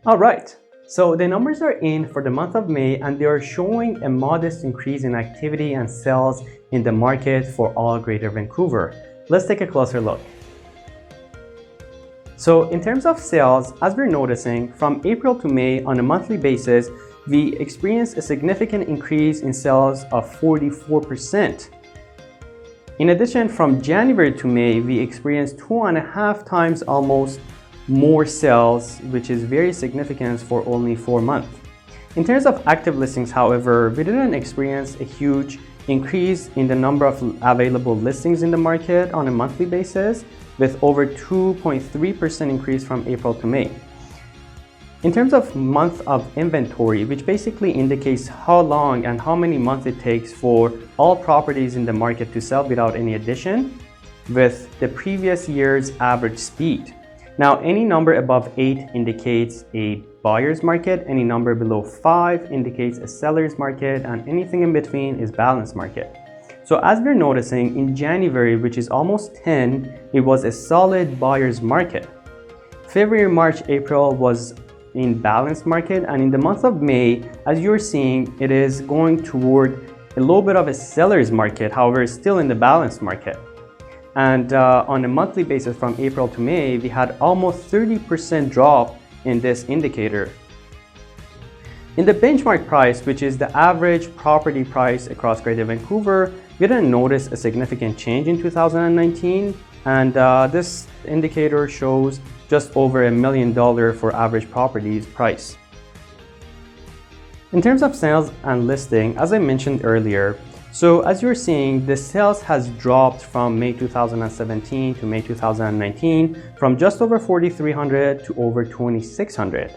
Alright, so the numbers are in for the month of May and they are showing a modest increase in activity and sales in the market for all Greater Vancouver. Let's take a closer look. So in terms of sales, as we're noticing, from April to May on a monthly basis, we experienced a significant increase in sales of 44%. In addition, from January to May, we experienced 2.5 times almost more sales, which is very significant for only 4 months. In terms of active listings, however, we didn't experience a huge increase in the number of available listings in the market on a monthly basis, with over 2.3% increase from April to May. In terms of month of inventory, which basically indicates how long and how many months it takes for all properties in the market to sell without any addition, with the previous year's average speed. Now, any number above 8 indicates a buyer's market, any number below 5 indicates a seller's market, and anything in between is balanced market. So as we're noticing, in January, which is almost 10, it was a solid buyer's market. February, March, April was in balanced market, and in the month of May, as you're seeing, it is going toward a little bit of a seller's market, however, it's still in the balanced market. And on a monthly basis from April to May, we had almost 30% drop in this indicator. In the benchmark price, which is the average property price across Greater Vancouver, we didn't notice a significant change in 2019, and this indicator shows just over $1 million for average properties price. In terms of sales and listing, as I mentioned earlier, so as you're seeing, the sales has dropped from May 2017 to May 2019 from just over 4,300 to over 2,600.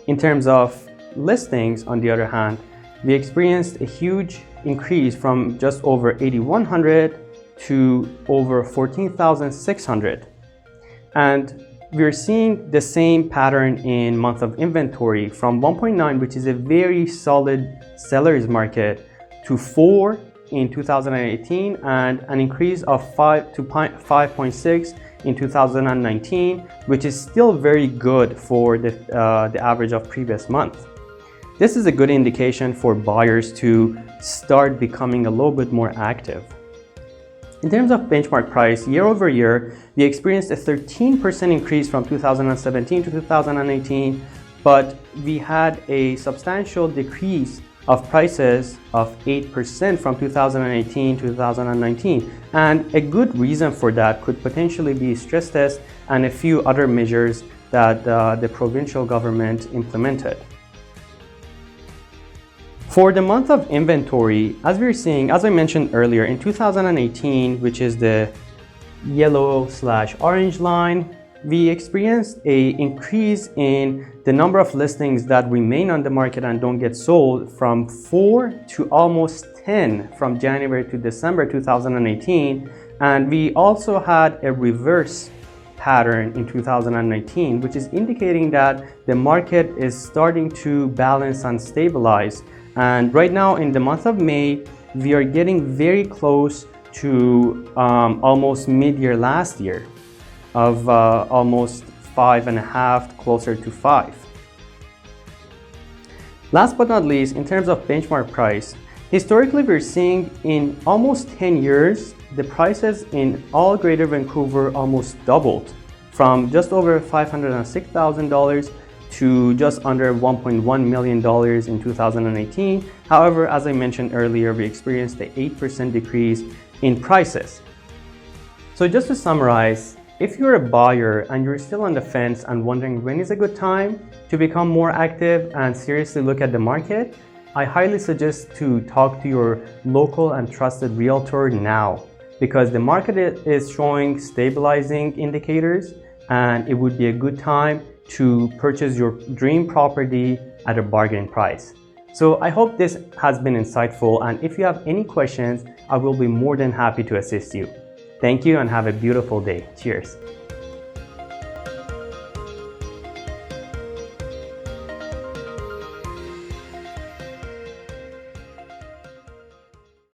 In terms of listings, on the other hand, we experienced a huge increase from just over 8,100 to over 14,600. And we're seeing the same pattern in month of inventory from 1.9, which is a very solid seller's market, to 4 in 2018 and an increase of 5 to 5.6 in 2019, which is still very good for the average of previous month. This is a good indication for buyers to start becoming a little bit more active. In terms of benchmark price, year over year, we experienced a 13% increase from 2017 to 2018, but we had a substantial decrease of prices of 8% from 2018 to 2019. And a good reason for that could potentially be stress tests and a few other measures that the provincial government implemented. For the month of inventory, as we're seeing, as I mentioned earlier, in 2018, which is the yellow/orange line, we experienced an increase in the number of listings that remain on the market and don't get sold from 4 to almost 10 from January to December 2018. And we also had a reverse pattern in 2019, which is indicating that the market is starting to balance and stabilize. And right now in the month of May, we are getting very close to almost mid-year last year of almost 5.5, closer to 5. Last but not least, in terms of benchmark price, historically we're seeing in almost 10 years, the prices in all Greater Vancouver almost doubled from just over $506,000 to just under $1.1 million in 2018. However, as I mentioned earlier, we experienced an 8% decrease in prices. So just to summarize, if you're a buyer and you're still on the fence and wondering when is a good time to become more active and seriously look at the market, I highly suggest to talk to your local and trusted realtor now, because the market is showing stabilizing indicators and it would be a good time to purchase your dream property at a bargain price. So I hope this has been insightful, and if you have any questions, I will be more than happy to assist you. Thank you and have a beautiful day. Cheers.